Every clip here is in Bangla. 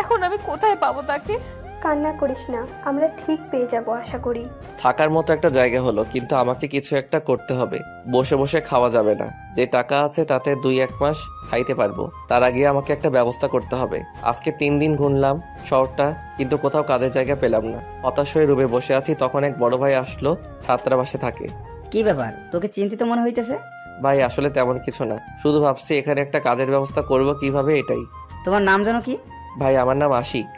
এখন আমি কোথায় পাবো তাকে? কান্না করিস না, আমরা ঠিক পেয়ে যাব আশা করি। থাকার মতো একটা জায়গা হলো, কিন্তু আমাকে কিছু একটা করতে হবে। বসে বসে খাওয়া যাবে না। যে টাকা আছে তাতে 2-1 মাস খাইতে পারবো, তার আগে আমাকে একটা ব্যবস্থা করতে হবে। আজকে 3 দিন ঘুরলাম শহরটা, কিন্তু কোথাও কাজের জায়গা পেলাম না। হতাশ হয়ে রুমে বসে আছি, তখন এক বড় ভাই আসলো, ছাত্রাবাসে থাকে। কি ব্যাপার, তোকে চিন্তিত মনে হইতেছে? ভাই আসলে তেমন কিছু না, শুধু ভাবছি এখানে একটা কাজের ব্যবস্থা করব কিভাবে, এটাই। তোমার নাম যেন কি? ভাই আমার নাম আশিক।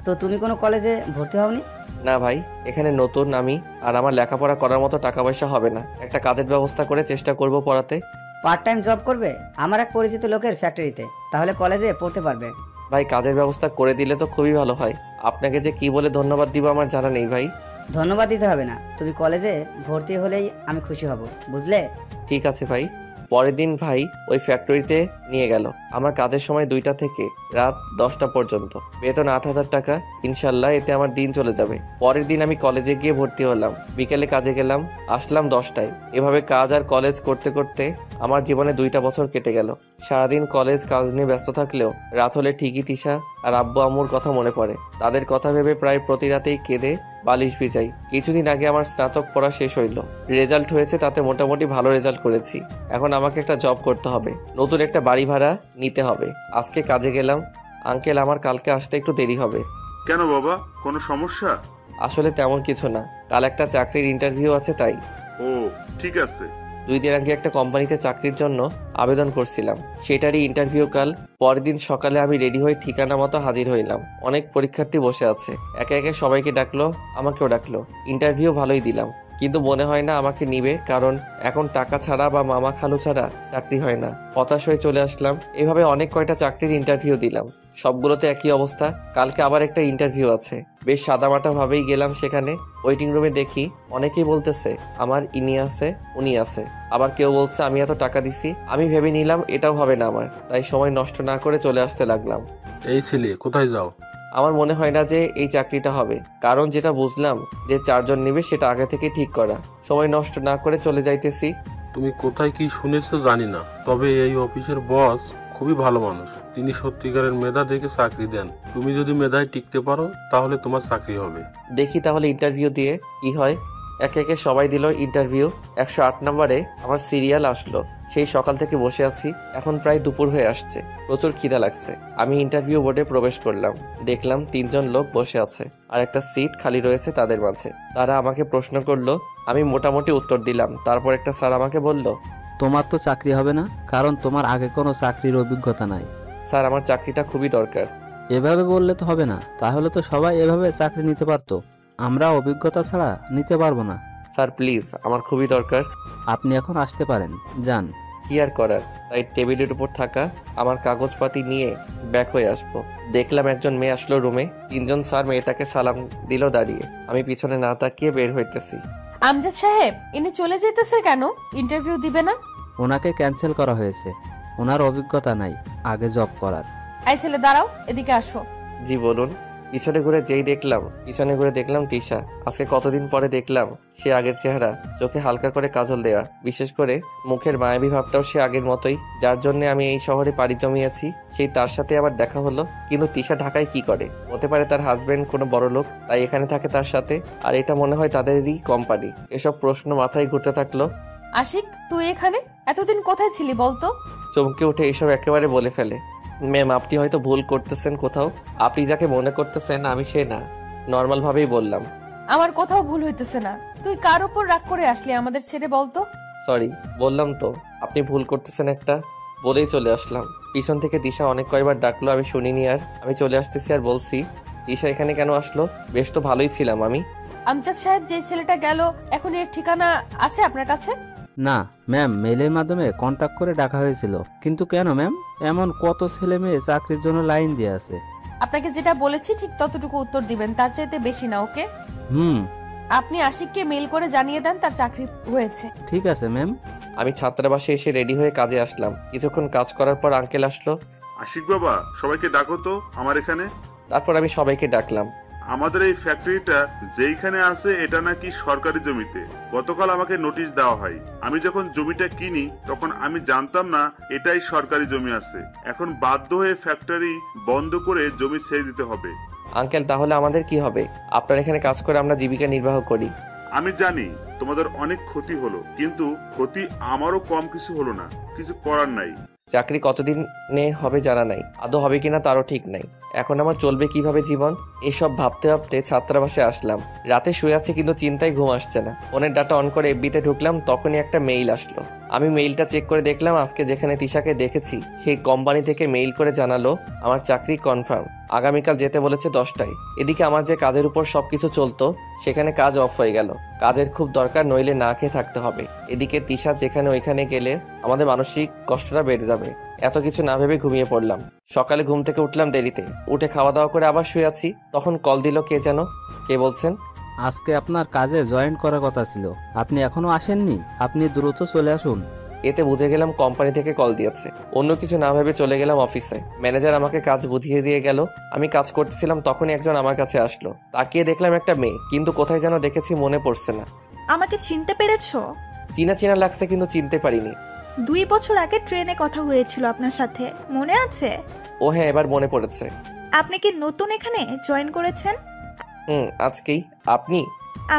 তো তুমি কোনো কলেজে ভর্তি হওনি? না ভাই, এখানে নতুন আমি, আর আমার লেখাপড়া করার মতো টাকা পয়সা হবে না। একটা কাজের ব্যবস্থা করে চেষ্টা করব পড়াতে। পার্ট টাইম জব করবে আমার এক পরিচিত লোকের ফ্যাক্টরিতে, তাহলে কলেজে পড়তে পারবে। ভাই কাজের ব্যবস্থা করে দিলে তো খুবই ভালো হয়। আপনাকে যে কি বলে ধন্যবাদ দিব আমার জানা নেই ভাই। ধন্যবাদ দিতে হবে না, তুমি কলেজে ভর্তি হলেই আমি খুশি হব, বুঝলে? ঠিক আছে ভাই। পরের দিন ভাই ওই ফ্যাক্টরিতে নিয়ে গেল। আমার কাজের সময় 2টা থেকে রাত 10টা পর্যন্ত, বেতন 8,000 টাকা। ইনশাল্লাহ এতে আমার দিন চলে যাবে। পরের দিন আমি কলেজে গিয়ে ভর্তি হলাম, বিকেলে কাজে গেলাম, আসলাম 10টায়। এভাবে কাজ আর কলেজ করতে করতে আমার জীবনে 2টা বছর কেটে গেল। সারাদিন কলেজ কাজ নিয়ে ব্যস্ত থাকলেও রাত হলে ঠিকই তিশা আর আব্বু আম্মুর কথা মনে পড়ে। তাদের কথা ভেবে প্রায় প্রতি রাতেই কেঁদে বালিশ ভিজাই। কিছুদিন আগে আমার স্নাতক পড়া শেষ হইল, রেজাল্ট হয়েছে, তাতে মোটামুটি ভালো রেজাল্ট করেছি। এখন আমাকে একটা জব করতে হবে, নতুন একটা বাড়ি ভাড়া নিতে হবে। আজকে কাজে গেলাম। আঙ্কেল আমার কালকে আসতে একটু দেরি হবে। কেন বাবা, কোনো সমস্যা? আসলে তেমন কিছু না, কাল একটা চাকরির ইন্টারভিউ আছে তাই। ও ঠিক আছে। 2 দিন আগে একটা কোম্পানিতে চাকরির জন্য আবেদন করছিলাম, সেটারই ইন্টারভিউ কাল। পরের দিন সকালে আমি রেডি হয়ে ঠিকানা মতো হাজির হইলাম। অনেক পরীক্ষার্থী বসে আছে, একে একে সবাইকে ডাকলো, আমাকেও ডাকলো। ইন্টারভিউ ভালোই দিলাম, কিন্তু মনে হয় না আমাকে নিবে, কারণ এখন টাকা ছাড়া বা মামা খালু ছাড়া চাকরি হয় না। হতাশ হয়ে চলে আসলাম। এভাবে অনেক কয়টা চাকরির ইন্টারভিউ দিলাম, সবগুলোতে একই অবস্থা। কালকে আবার একটা ইন্টারভিউ আছে, বেশ সাদামাটা ভাবেই গেলাম সেখানে। ওয়েটিং রুমে দেখি অনেকেই বলতেছে আমার ইনি আছে উনি আছে, আবার কেউ বলছে আমি এত টাকা দিছি। আমি ভেবে নিলাম এটাও হবে না আমার, তাই সময় নষ্ট না করে চলে আসতে লাগলাম। এই ছেলে কোথায় যাও? আমার মনে হয় না যে এই চাকরিটা হবে, কারণ যেটা বুঝলাম যে 4 জন নেবে সেটা আগে থেকে ঠিক করা। সময় নষ্ট না করে চলে যাইতেছি। তুমি কোথায় কি শুনেছো জানি না, তবে এই অফিসের বস খুবই ভালো মানুষ। তিনি সত্যিকারের মেধা দেখে চাকরি দেন। তুমি যদি মেধায় টিকতে পারো তাহলে তোমার চাকরি হবে। দেখি তাহলে ইন্টারভিউ দিয়ে কি হয়। একে একে সবাই দিল ইন্টারভিউ। 108 নম্বরে আমার সিরিয়াল আসলো। সেই সকাল থেকে বসে আছি, এখন প্রায় দুপুর হয়ে আসছে, প্রচুর খিদা লাগছে। আমি ইন্টারভিউ বোর্ডে প্রবেশ করলাম, দেখলাম 3 জন লোক বসে আছে আর একটা সিট খালি রয়েছে তাদের মাঝে। তারা আমাকে প্রশ্ন করলো, আমি মোটামুটি উত্তর দিলাম। তারপর একটা স্যার আমাকে বলল, তোমার তো চাকরি হবে না, কারণ তোমার আগে কোনো চাকরির অভিজ্ঞতা নাই। স্যার আমার চাকরিটা খুবই দরকার। এভাবে বললে তো হবে না, তাহলে তো সবাই এভাবে চাকরি নিতে পারতো। আমরা অভিজ্ঞতা ছাড়া নিতে পারবো না। স্যার প্লিজ, আমার খুবই দরকার। আপনি এখন আসতে পারেন, যান। কি আর করার, তাই টেবিলের উপর থাকা আমার কাগজপাতি নিয়ে ব্যাক হয়ে আসবো। দেখলাম একজন মেয়ে আসলো রুমে। 3 জন স্যার মেয়েটাকে সালাম দিল দাঁড়িয়ে। আমি পিছনে না তাকিয়ে বের হইতেছি। আমজাদ সাহেব, ইনি চলে যেতেছে কেন? ইন্টারভিউ দিবে না? ওনাকে ক্যান্সেল করা হয়েছে, ওনার অভিজ্ঞতা নাই আগে জব করার। এই ছেলে দাঁড়াও, এদিকে আসো। জি বলুন। পিছনে ঘুরে দেখলাম তিশা। আজকে কতদিন পরে দেখলাম সে আগের চেহারা, চোখে হালকা করে কাজল দেওয়া, বিশেষ করে মুখের মায়াবী ভাবটাও সে আগের মতোই। যার জন্য আমি এই শহরে পাড়ি জমিয়েছি, সেই তার সাথে আবার দেখা হলো। কিন্তু তিশা ঢাকায় কি করে? হতে পারে তার হাজবেন্ড কোনো বড় লোক, তাই এখানে থাকে তার সাথে, আর এটা মনে হয় তাদেরই কোম্পানি। এসব প্রশ্ন মাথায় ঘুরতে থাকলো। আশিক, তুই এখানে এতদিন কোথায় ছিলি বলতো? চমকে উঠে এসব একেবারে বলে ফেলে। ম্যাম আপনি হয়তো ভুল করতেছেন কোথাও, আপনি যাকে মনে করতেছেন আমি সে না। নর্মাল ভাবেই বললাম। আমার কোথাও ভুল হইতেছে না। তুই কার উপর রাগ করে আসলি আমাদের ছেড়ে বলতো? সরি, বললাম তো আপনি ভুল করতেছেন একটা, বলেই চলে আসলাম। পিছন থেকে দিশা অনেক কয়বার ডাকলো, আমি শুনিনি। আর আমি চলে আসতেছি আর বলছি, দিশা এখানে কেন আসলো? বেশ তো ভালোই ছিলাম আমি। আমজাদ সাহেব, যে ছেলেটা গেল, এখন এর ঠিকানা আছে আপনার কাছে? না ম্যাম, মেলের মাধ্যমে কন্ট্যাক্ট করে ডাকা হয়েছিল। কিন্তু কেন ম্যাম? এমন কত ছেলে মেয়ে চাকরির জন্য লাইন দিয়ে আছে। আপনাকে যেটা বলেছি ঠিক ততটুকু উত্তর দিবেন, তার চাইতে বেশি না, ওকে? আপনি আশিককে মেল করে জানিয়ে দেন তার চাকরি হয়েছে। ঠিক আছে ম্যাম। আমি ছাত্রাবাসে এসে রেডি হয়ে কাজে আসলাম। কিছুক্ষণ কাজ করার পর আঙ্কেল আসলো। আশিক বাবা, সবাইকে ডাকো তো আমার এখানে। তারপর আমি সবাইকে ডাকলাম। আমাদের এই ফ্যাক্টরিটা যেইখানে আছে এটা নাকি সরকারি জমিতে। গতকাল আমাকে নোটিশ দেওয়া হয়। আমি যখন জমিটা কিনি তখন আমি জানতাম না এটাই সরকারি জমি আছে। এখন বাধ্য হয়ে ফ্যাক্টরি বন্ধ করে জমি ছেড়ে দিতে হবে। আঙ্কেল, তাহলে আমাদের কি হবে? আপনার এখানে কাজ করে আমরা জীবিকা নির্বাহ করি। আমি জানি তোমাদের অনেক ক্ষতি হলো, কিন্তু ক্ষতি আমারও কম কিছু হলো না। কিছু করার নাই। চাকরি কতদিনে হবে জানা নাই, আদৌ হবে কিনা তারও ঠিক নাই। এখন আমার চলবে কিভাবে জীবন, এসব ভাবতে ভাবতে ছাত্রাবাসে আসলাম। রাতে শুয়ে আছে কিন্তু চিন্তায় ঘুম আসছে না। ফোনের ডাটা অন করে এফবিতে ঢুকলাম, তখনই একটা মেইল আসলো। আমি মেইলটা চেক করে দেখলাম আজকে যেখানে তিশাকে দেখেছি সেই কোম্পানি থেকে মেইল করে জানালো আমার চাকরি কনফার্ম, আগামীকাল যেতে বলেছে 10টায়। এদিকে আমার যে কাজের উপর সবকিছু চলতো সেখানে কাজ অফ হয়ে গেল। কাজের খুব দরকার, নইলে না খেয়ে থাকতে হবে। এদিকে তিশা যেখানে ওইখানে গেলে আমাদের মানসিক কষ্টটা বেড়ে যাবে। এত কিছু না ভেবে ঘুমিয়ে পড়লাম। সকালে ঘুম থেকে উঠলাম দেরিতে, উঠে খাওয়া দাওয়া করে আবার শুয়ে আছি। তখন কল দিল কে যেন। কে বলছেন? আজকে আপনার কাজে জয়েন করার কথা ছিল, আপনি এখনো আসেননি। আপনি দ্রুত চলে আসুন। এতে বুঝে গেলাম কোম্পানি থেকে কল দিয়েছে। অন্য কিছু না ভেবে চলে গেলাম অফিসে। ম্যানেজার আমাকে কাজ বুঝিয়ে দিয়ে গেল। আমি কাজ করতেছিলাম, তখনই একজন আমার কাছে আসলো। তাকিয়ে দেখলাম একটা মেয়ে, কিন্তু কোথায় যেন দেখেছি মনে পড়ছে না। আমাকে চিনতে পেরেছো? চিনা চিনা লাগছে কিন্তু চিনতে পারিনি। 2 বছর আগে ট্রেনে কথা হয়েছিল আপনার সাথে, মনে আছে? ও হ্যাঁ, এবার মনে পড়েছে। আপনি কি নতুন এখানে জয়েন করেছেন? আজকেই। আপনি?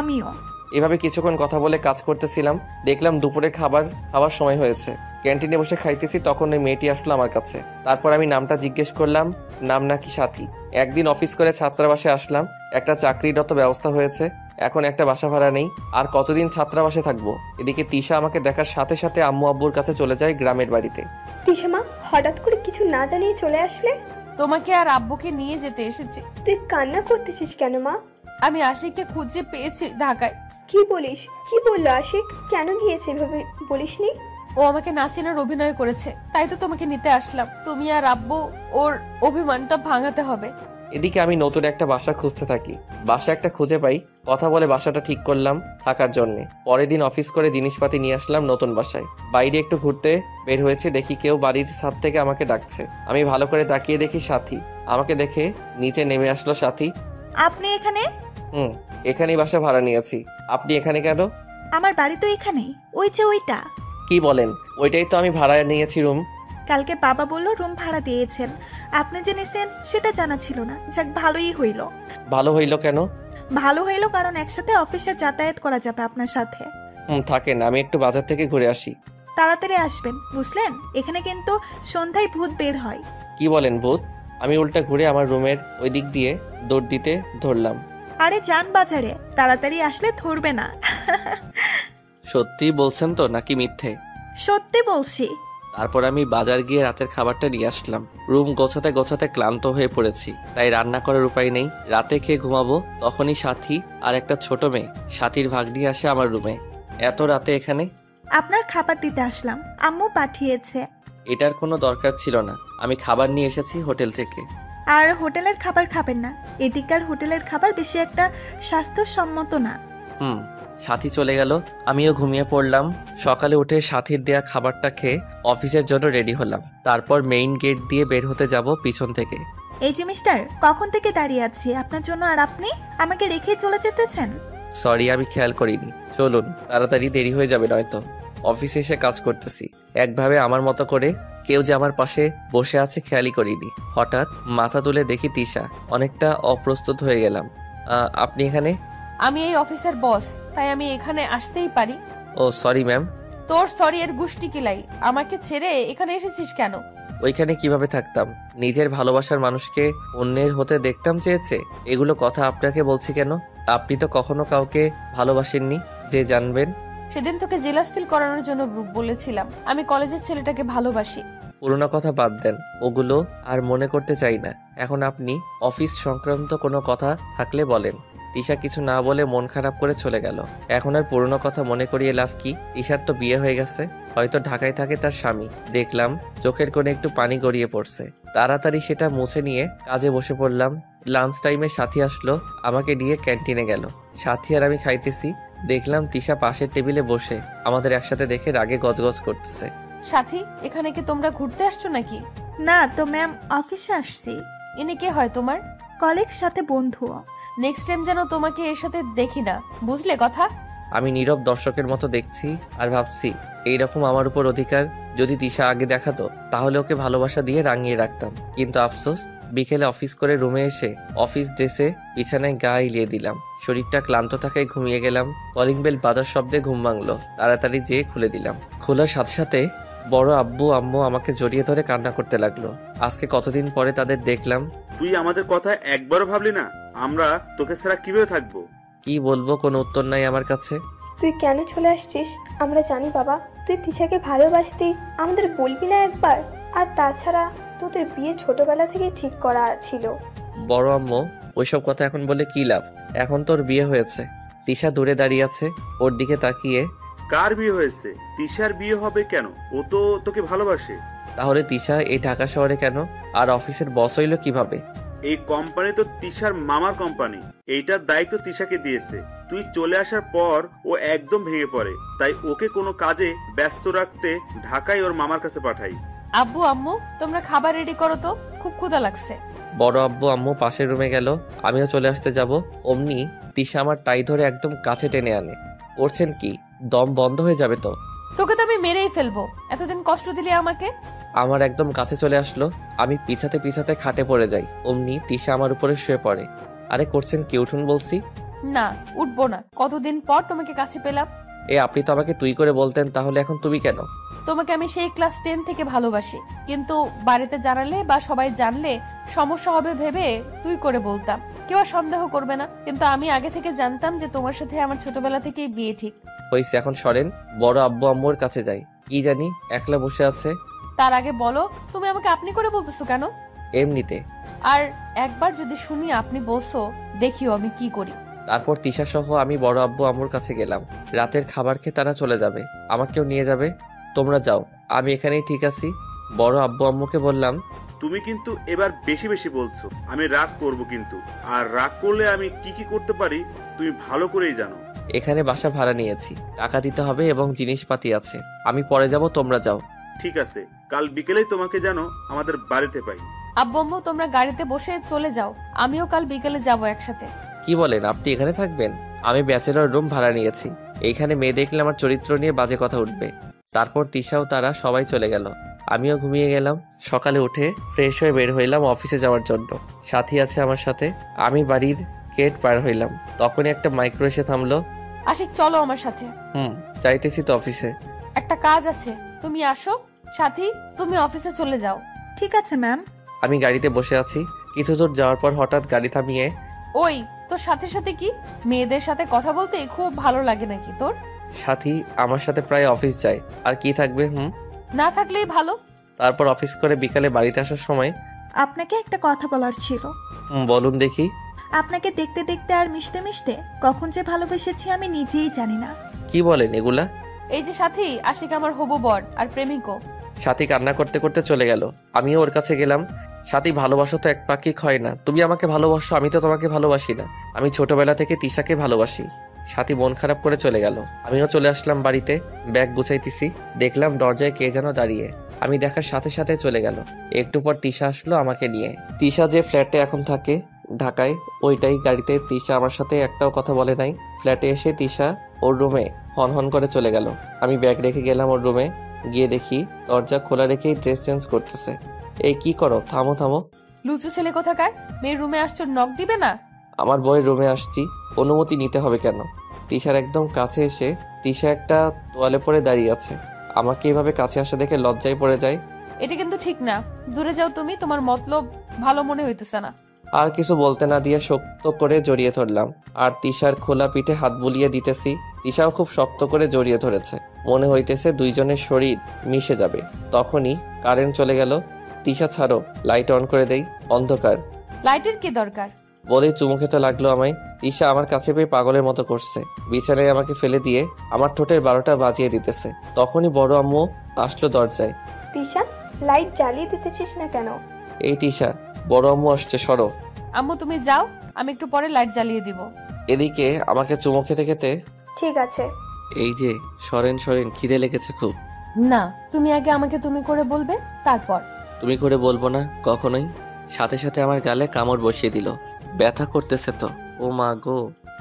আমিও। এভাবে কিছুক্ষণ কথা বলে কাজ করতেছিলাম। দেখলাম দুপুরে খাবার সময় হয়েছে। ক্যান্টিনে বসে খাইতেছি, তখন ওই মেয়েটি আসলো আমার কাছে। তারপর আমি নামটা জিজ্ঞেস করলাম, নাম নাকি সাথী। একদিন অফিস করে ছাত্রাবাসে আসলাম, একটা চাকরিরত ব্যবস্থা হয়েছে। এখন একটা বাসা ভাড়া নেই, আর কতদিন ছাত্রাবাসে থাকবো। এদিকে তিশা আমাকে দেখার সাথে সাথে আম্মু আব্বুর কাছে চলে যায় গ্রামের বাড়িতে। তিশা, হঠাৎ করে কিছু না জানিয়ে চলে আসলে? তোমাকে আর আব্বুকে নিয়ে যেতে এসেছি। তুই কান্না করতেছিস কেন মা? আমি আশিককে খুঁজে পেয়েছি ঢাকায়। কি বলিস? কি বললো আশিক? কেন গিয়েছে এভাবে বলিসনি? ও আমাকে না চেনার অভিনয় করেছে, তাই তো তোমাকে নিতে আসলাম। তুমি আর আব্বু ওর অভিমানটা ভাঙাতে হবে। এদিকে আমি নতুন একটা বাসা খুঁজতে থাকি। বাসা একটা খুঁজে পাই, কথা বলে বাসাটা ঠিক করলাম থাকার জন্যে। পরের দিন অফিস করে জিনিসপাতি নিয়ে আসলাম নতুন বাসায়। বাইরে একটু ঘুরতে বের হয়েছে, দেখি কেউ বাড়ির ছাদ থেকে আমাকে ডাকছে। আমি ভালো করে তাকিয়ে দেখি সাথী। আমাকে দেখে নিচে নেমে আসলো সাথী। আপনি এখানে? এখানেই বাসা ভাড়া নিয়েছি। আপনি এখানে কেন? আমার বাড়ি তো এখানেই, ওই যে ওইটা। কি বলেন? ওইটাই তো আমি ভাড়া নিয়েছি রুম। কালকে বাবা বললো রুম ভাড়া দিয়েছেন, আপনি যে নিছেন সেটা জানা ছিল না। যাক, ভালোই হইল। ভালো হইল কেন? ভালো হইল কারণ একসাথে অফিসে যাতায়াত করা যাবে আপনার সাথে। থাকেন, আমি একটু বাজার থেকে ঘুরে আসি। তাড়াতাড়ি আসবেন, বুঝলেন? এখানে কিন্তু সন্ধ্যায় ভূত বের হয়। কি বলেন ভূত? আমি উল্টা ঘুরে আমার রুমের ওই দিক দিয়ে দৌড় দিতে ধরলাম। আরে যান বাজারে, তাড়াতাড়ি আসলে ধরবে না। সত্যি বলছেন তো নাকি মিথ্যে? সত্যি বলছি। তারপর আমি বাজার গিয়ে রাতের খাবারটা নিয়ে আসলাম। রুম গোছাতে গোছাতে ক্লান্ত হয়ে পড়েছি, তাই রান্না করার উপায় নেই। রাতে খেয়ে ঘুমাবো, তখনই সাথী আর একটা ছোট মেয়ে সাথীর ভাগ্নি আসে আমার রুমে। এত রাতে এখানে? আপনার খাবার দিতে আসলাম, আম্মু পাঠিয়েছে। এটার কোনো দরকার ছিল না, আমি খাবার নিয়ে এসেছি হোটেল থেকে। আর হোটেলের খাবার খাবেন না, এদিকার হোটেলের খাবার বেশি একটা স্বাস্থ্যসম্মত না। সাথী চলে গেল, আমিও ঘুমিয়ে পড়লাম। সকালে উঠে সাথীর দেয়া খাবারটা খেয়ে অফিসের জন্য রেডি হলাম। তারপর মেইন গেট দিয়ে বের হতে যাব পিছন থেকে। এই যে মিস্টার, কখন থেকে দাঁড়িয়ে আছি আপনার জন্য, আর আপনি আমাকে রেখে চলে যেতেছেন। সরি, আমি খেয়াল করিনি। চলুন, তাড়াতাড়ি দেরি হয়ে যাবে নয়তো। অফিসে এসে কাজ করতেছি, একভাবে আমার মতো করে। কেউ যে আমার পাশে বসে আছে খেয়ালই করিনি। হঠাৎ মাথা তুলে দেখি তিশা। অনেকটা অপ্রস্তুত হয়ে গেলাম। আপনি এখানে? আমি এই অফিসের বস, তাই আমি এখানে আসতেই পারি। ও সরি ম্যাম। তোর সরি এর গুষ্টি কিলাই। আমাকে ছেড়ে এখানে এসেছিস কেন? ওইখানে কিভাবে থাকতাম? নিজের ভালোবাসার মানুষকে অন্যের হতে দেখতাম চেয়েছে। এগুলো কথা আপনাকে বলছি কেন? আপনি তো কখনো কাউকে ভালোবাসেননি যে জানবেন। সেদিন তোকে জেলাস ফিল করানোর জন্য বলেছিলাম আমি কলেজের ছেলেটাকে ভালোবাসি। পুরোনো কথা বাদ দেন, ওগুলো আর মনে করতে চাই না। এখন আপনি অফিস সংক্রান্ত কোনো কথা থাকলে বলেন। তিশা কিছু না বলে মন খারাপ করে চলে গেল। এখন আর পুরনো কথা মনে করিয়ে লাভ কি? তিশার তো বিয়ে হয়ে গেছে, হয়তো ঢাকায় থাকে তার স্বামী। দেখলাম চোখের কোণে একটু পানি গড়িয়ে পড়ছে। তাড়াতাড়ি সেটা মুছে নিয়ে কাজে বসে পড়লাম। লাঞ্চ টাইমে সাথী আসলো, আমাকে নিয়ে ক্যান্টিনে গেল। সাথী আর আমি খাইতেছি, দেখলাম তিশা পাশের টেবিলে বসে আমাদের একসাথে দেখে রাগে গজগজ করতেছে। সাথী, এখানে কি তোমরা ঘুরতে আসছো নাকি? না তো ম্যাম, অফিসে আসছি। ইনি কে হয় তোমার? কলিগ সাথে বন্ধু। নেক্সট টাইম যেন তোমাকে এর সাথে দেখি না, বুঝলে কথা? আমি নীরব দর্শকের মতো দেখছি আর ভাবছি এইরকম আমার উপর অধিকার যদি তিশা আগে দেখাতো তাহলে ওকে ভালোবাসা দিয়ে রাঙিয়ে রাখতাম। কিন্তু আফসোস, বিকেলে অফিস করে রুমে এসে অফিস ড্রেসে বিছানায় গা এলিয়ে দিলাম। শরীরটা ক্লান্ত থাকায় ঘুমিয়ে গেলাম। কলিং বেল বাজার শব্দে ঘুম ভাঙলো। তাড়াতাড়ি যেয়ে খুলে দিলাম। খোলার সাথে সাথে বড় আব্বু আম্মু আমাকে জড়িয়ে ধরে কান্না করতে লাগলো। আজকে কতদিন পরে তাদের দেখলাম। তুই আমাদের কথা একবারও ভাবলি না? আমরা তোকে ছাড়া কিভাবে থাকবো? কি বলবো, কোনো উত্তর নাই আমার কাছে। তুই কেন চলে আসছিস আমরা জানি বাবা। তুই তিশাকে ভালোবাসতি, আমাদের বলবি না একবার? আর তাছাড়া তোদের বিয়ে ছোটবেলা থেকেই ঠিক করা ছিল। বড় আম্মু, ওইসব কথা এখন বলে কি লাভ? এখন তোর বিয়ে হয়েছে। তিশা দূরে দাঁড়িয়ে আছে, ওর দিকে তাকিয়ে। কার বিয়ে হয়েছে? তিশার বিয়ে হবে কেন? ও তো তোকে ভালোবাসে। তাহলে তিশা এই ঢাকা শহরে কেন? আর অফিসের বস হইলো কিভাবে? এই কোম্পানি তো তিশার মামার কোম্পানি, এইটার দায়িত্ব তিশাকে দিয়েছে। তুই চলে আসার পর ও একদম ভেঙে পড়ে, তাই ওকে কোনো কাজে ব্যস্ত রাখতে ঢাকায় ওর মামার কাছে পাঠাই। আব্বু আম্মু, তোমরা খাবার রেডি করো তো, খুব ক্ষুধা লাগছে। বড় আব্বু আম্মু পাশের রুমে গেল, আমিও চলে আসতে যাব। অমনি তিশা আমার টাই ধরে একদম কাছে টেনে আনে। করছেন কি? দম বন্ধ হয়ে যাবে তো। তোকে তো আমি মেরেই ফেলবো, এতদিন কষ্ট দিলি আমাকে। আমার একদম কাছে চলে আসলো। আমি পিছাতে পিছাতে খাটে পড়ে যাই। অমনি তিশা আমার উপরে শুয়ে পড়ে। আরে করছেন কি? উঠুন বলছি। না, উঠবো না, কতদিন পর তোমাকে কাছে পেলাম। আপনি তো আমাকে তুই করে বলতেন, তাহলে এখন তুমি কেন? তোমাকে আমি সেই ক্লাস 10 থেকে ভালোবাসি, কিন্তু বাড়িতে জানালে বা সবাই জানলে সমস্যা হবে ভেবে তুই করে বলতাম, কেউ আর সন্দেহ করবে না। কিন্তু আমি আগে থেকে জানতাম যে তোমার সাথে আমার ছোটবেলা থেকেই বিয়ে ঠিক। হয়েছে, এখন সরেন। বড় আব্বু আম্মুর কাছে যাই। কি জানি একলা বসে আছে। তার আগে বলো, তুমি আমাকে আপনি করে বলতেছো কেন? এমনিতে। আর একবার যদি শুনি আপনি বলছো, দেখিও আমি কি করি। তারপর তিশা সহ আমি বড় আব্বু আম্মুর কাছে গেলাম। রাতের খাবার খেয়ে তারা চলে যাবে, আমাকেও নিয়ে যাবে। তোমরা যাও, আমি এখানেই ঠিক আছি। বড় আব্বু আম্মুকে বললাম, তুমি কিন্তু এবার বেশি বেশি বলছো। আমি রাগ করব কিন্তু, আর রাগ করলে আমি কি কি করতে পারি তুমি ভালো করেই জানো। এখানে বাসা ভাড়া নিয়েছি, টাকা দিতে হবে এবং জিনিসপাতি আছে। আমি পরে যাব, তোমরা যাও। ঠিক আছে, কাল বিকেলেই তোমাকে যেন আমাদের বাড়িতে পাই। আব্বু আম্মু, তোমরা গাড়িতে বসে চলে যাও, আমিও কাল বিকেলে যাব একসাথে। কি বলেন, আপনি এখানে থাকবেন? আমি ব্যাচেলর রুম ভাড়া নিয়েছি। এইখানে মেয়ে দেখলে আমার চরিত্র নিয়ে বাজে কথা উঠবে। তারপর তিশাও তারা সবাই চলে গেল। আমিও ঘুমিয়ে গেলাম। সকালে উঠে ফ্রেশ হয়ে বের হইলাম অফিসে যাওয়ার জন্য। সাথী আছে আমার সাথে। আমি বাড়ির গেট পার হইলাম, তখনই একটা মাইক্রো এসে থামলো। আশিক, চলো আমার সাথে। যাইতেছি তো অফিসে। একটা কাজ আছে, তুমি আসো। সাথী, তুমি অফিসে চলে যাও। ঠিক আছে ম্যাম। আমি গাড়িতে বসে আছি। কিছু দূর যাওয়ার পর হঠাৎ গাড়ি থামিয়ে, ওই তোর সাথে সাথে কি মেয়েদের সাথে কথা বলতে খুব ভালো লাগে নাকি তোর? সাথী আমার সাথে প্রায় অফিস যায়, আর কি থাকবে। না থাকলেই ভালো। তারপর অফিস করে বিকালে বাড়িতে আসার সময়। আপনাকে একটা কথা বলার ছিল। বলুন দেখি। আপনাকে দেখতে দেখতে আর মিশতে মিশতে কখন যে ভালোবেসেছি আমি নিজেই জানি না। কি বলেন এগুলা? এই যে সাথী, আশিক আমার হবু বর আর প্রেমিকও। সাথী কান্না করতে করতে চলে গেল। আমিও ওর কাছে গেলাম। সাথী, ভালোবাসা তো এক পাখি হয় না। তুমি আমাকে ভালোবাসো, আমি তো তোমাকে ভালোবাসি না। আমি ছোটবেলা থেকে তিশাকে ভালোবাসি। সাথী মন খারাপ করে চলে গেল। আমিও চলে আসলাম বাড়িতে। ব্যাগ গুছাইতেছি, দেখলাম দরজায় কে যেন দাঁড়িয়ে। আমি দেখার সাথে সাথে চলে গেল। একটু পর তিশা আসলো আমাকে নিয়ে। তিশা যে ফ্ল্যাটে এখন থাকে ঢাকায়, ওইটাই গাড়িতে। তিশা আমার সাথে একটাও কথা বলে নাই। ফ্ল্যাটে এসে তিশা ওর রুমে হন হন করে চলে গেল। আমি ব্যাগ রেখে গেলাম ওর রুমে। গিয়ে দেখি দরজা খোলা রেখেই ড্রেস চেঞ্জ করতেছে। এই কি করো? থামো থামো। লুচু ছেলে কোথাকার, মেয়ের রুমে আসছো, নক দিবে না? আমার বইয়ের রুমে আসছি, অনুমতি নিতে হবে কেন? তিশার একদম কাছে এসে তিশা একটা তোয়ালে পরে দাঁড়িয়ে আছে। আমাকে এভাবে কাছে আসা দেখে লজ্জায় পড়ে যায়। এটা কিন্তু ঠিক না, দূরে যাও তুমি, তোমার মতলব ভালো মনে হইতেছে না। আর কিছু বলতে না দিয়ে শক্ত করে জড়িয়ে ধরলাম, আর তিশার খোলা পিঠে হাত বুলিয়ে দিতেছি। তিশাও খুব শক্ত করে জড়িয়ে ধরেছে। মনে হইতেছে দুইজনের শরীর মিশে যাবে। তখনই কারেন্ট চলে গেল। তিশা ছাড়ো, লাইট অন করে দেই, অন্ধকার। লাইটের কি দরকার? বলেই চুমু খেতে লাগলো আমায়। তিশা আমার কাছে পেয়ে পাগলের মতো করছে। বিছানায় আমাকে ফেলে দিয়ে আমার ঠোঁটের 12টা বাজিয়ে দিতেছে। তখনই বড় আম্মু আসলো দরজায়। তিশা, লাইট জ্বালিয়ে দিতেছিস না কেন? এই তিশা, বড় আম্মু আসছে, সরো। আম্মু তুমি যাও, আমি একটু পরে লাইট জ্বালিয়ে দিব। এদিকে আমাকে চুমু খেতে খেতে, ঠিক আছে। এই যে সরেন সরেন, খিদে লেগেছে খুব। না, তুমি আগে আমাকে তুমি করে বলবে, তারপর। তুমি করে বলবো না কখনোই। সাথে সাথে আমার গালে কামড় বসিয়ে দিল। ব্যথা করতেছে তো? ও মা গো।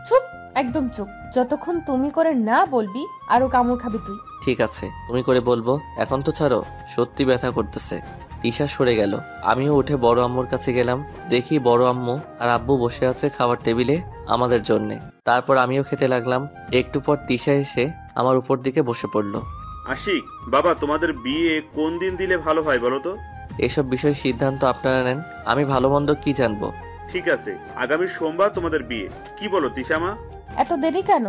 চুপ, একদম চুপ। যতক্ষণ তুমি করে না বলবি আরো কামড় খাবি তুই। ঠিক আছে, তুমি করে বলবো, এখন তো ছাড়ো, সত্যি ব্যথা করতেছে। তিশা সরে গেল। আমিও উঠে বড় আম্মুর কাছে গেলাম। দেখি বড় আম্মু আর আব্বু বসে আছে খাওয়ার টেবিলে আমাদের জন্যে। তারপর আমিও খেতে লাগলাম। একটু পর তিশা এসে আমার উপর দিকে বসে পড়লো। আশিক বাবা, তোমাদের বিয়ে কোন দিন দিলে ভালো হয় বলো তো? এসব বিষয়ে সিদ্ধান্ত আপনারা নেন, আমি ভালো মন্দ কি জানবো। ঠিক আছে, আগামী সোমবার তোমাদের বিয়ে। কি বলো তিশামা? এত দেরি কেন?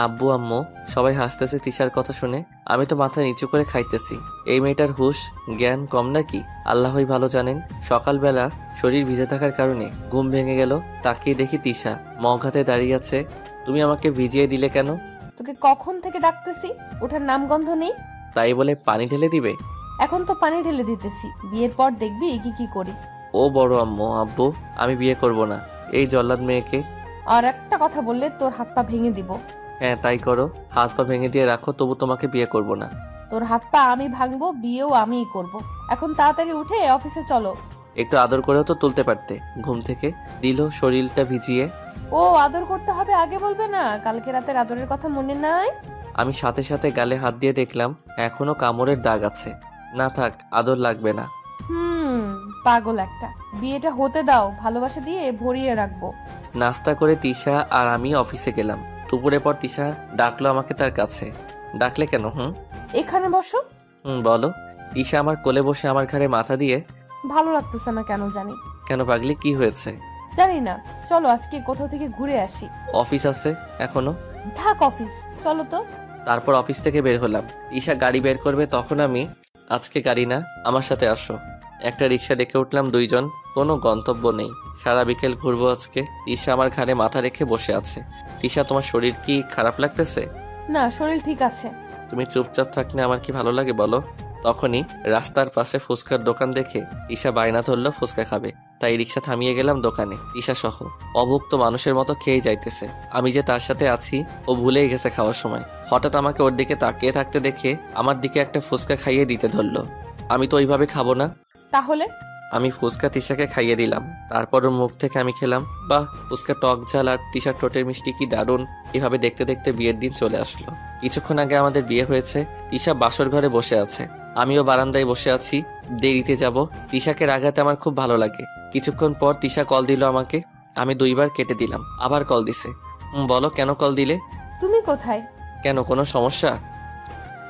আব্বু আম্মু সবাই হাসতেছে তিশার কথা শুনে। আমি তো মাথা নিচু করে খাইতেছি। এই মেয়েটার হুঁশ জ্ঞান কম নাকি আল্লাহই ভালো জানেন। সকালবেলা শরীর ভিজে থাকার কারণে ঘুম ভেঙে গেল। তাকিয়ে দেখি তিশা মগহাতে দাঁড়িয়ে আছে। তুমি আমাকে ভিজিয়ে দিলে কেন? তোকে কখন থেকে ডাকতেছি, ওঠার নামগন্ধ নেই। তাই বলে পানি ঢেলে দিবে? এখন তো পানি ঢেলে দিতেছি, বিয়ের পর দেখবি কি কি করি। ও বড় আম্মু আব্বু, আমি বিয়ে করব না এই জল্লাদ মেয়েকে। আর একটা কথা বললে তোর হাত পা ভেঙে দিব। হ্যাঁ তাই করো, হাত পা ভেঙে দিয়ে রাখো, তবু তোমাকে বিয়ে করব না। তোর হাত পা আমি ভাঙবো, বিয়েও আমিই করব। এখন তাড়াতাড়ি উঠে অফিসে চলো। একটু আদর করেও তো তুলতে পারতে ঘুম থেকে, দিল শরীরটা ভিজিয়ে। ও আদর করতে হবে আগে বলবে না? কালকে রাতের আদরের কথা মনে নাই? আমি সাথে সাথে গালে হাত দিয়ে দেখলাম এখনো কামড়ের দাগ আছে। না থাক, আদর লাগবে না। পাগল একটা। বিয়েটা হতে দাও, ভালোবাসা দিয়ে ভরিয়ে রাখবো। নাস্তা করে তিশা আর আমি অফিসে গেলাম। দুপুরের পর তিশা ডাকলো আমাকে তার কাছে। ডাকলে কেন? এখানে বসো। বলো। তিশা আমার কোলে বসে আমার ঘাড়ে মাথা দিয়ে। ভালো লাগতেছে না কেন জানি। কেন পাগলি, কি হয়েছে? জানি না, চলো আজকে কোথাও থেকে ঘুরে আসি। অফিস আছে এখনো? থাক অফিস, চলো তো। তারপর অফিস থেকে বের হলাম। তিশা গাড়ি বের করবে, তখন আমি, আজকে গাড়ি না, আমার সাথে আসো। একটা রিক্সা ডেকে উঠলাম। দুইজন, কোনো গন্তব্য নেই। সারা বিকেল ঘুরবো আজকে। তিশা আমার ঘাড়ে মাথা রেখে বসে আছে। তিশা, তোমার শরীর কি খারাপ লাগতেছে? না, শরীর ঠিক আছে। তুমি চুপচাপ থাকলে আমার কি ভালো লাগে বলো? তখনই রাস্তার পাশে ফুচকার দোকান দেখে তিশা বায়না ধরলো ফুচকা খাবে। তাই রিক্সা থামিয়ে গেলাম দোকানে। তিশা সহ অভুক্ত মানুষের মতো খেয়ে যাইতেছে। আমি যে তার সাথে আছি ও ভুলেই গেছে খাওয়ার সময়। হঠাৎ আমাকে ওর দিকে তাকিয়ে থাকতে দেখে আমার দিকে একটা ফুচকা খাইয়ে দিতে ধরলো। আমি তো ওইভাবে খাবো না। তাহলে? আমি ফুচকা তিশাকে খাইয়ে দিলাম। তারপর ওর মুখ থেকে আমি খেলাম। বাহ, ফুচকা টক ঝাল আর তিশার ঠোঁটের মিষ্টি কি দারুণ। এভাবে দেখতে দেখতে বিয়ের দিন চলে আসলো। কিছুক্ষণ আগে আমাদের বিয়ে হয়েছে। তিশা বাসর ঘরে বসে আছে, আমিও বারান্দায় বসে আছি। দেরিতে যাব। তিশাকে রাগাতে আমার খুব ভালো লাগে। কিছুক্ষণ পর তিশা কল দিল আমাকে। আমি 2 বার কেটে দিলাম। আবার কল দিছে। বলো কেন কল দিলে? তুমি কোথায়? কেন, কোনো সমস্যা?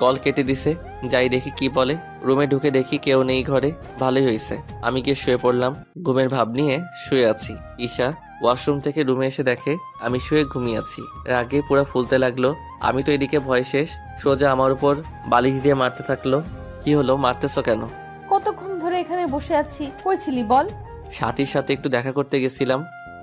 কল কেটে দিছে। যাই দেখি কি বলে। রুমে ঢুকে দেখি কেউ নেই ঘরে। ভালোই হয়েছে। আমি গিয়ে শুয়ে পড়লাম। ঘুমের ভাব নিয়ে শুয়ে আছি। ঈশা ওয়াশরুম থেকে রুমে এসে দেখে আমি শুয়ে ঘুমিয়ে আছি। রাগে পুরো ফুলতে লাগলো। আমি তো এদিকে ভয় শেষ। সোজা আমার উপর বালিশ দিয়ে মারতে থাকলো। কি হলো, মারতেছো কেন? কতক্ষণ ধরে এখানে বসে আছি, কই ছিলি বল? সাথীর সাথে একটু দেখা করতে গেছিলাম।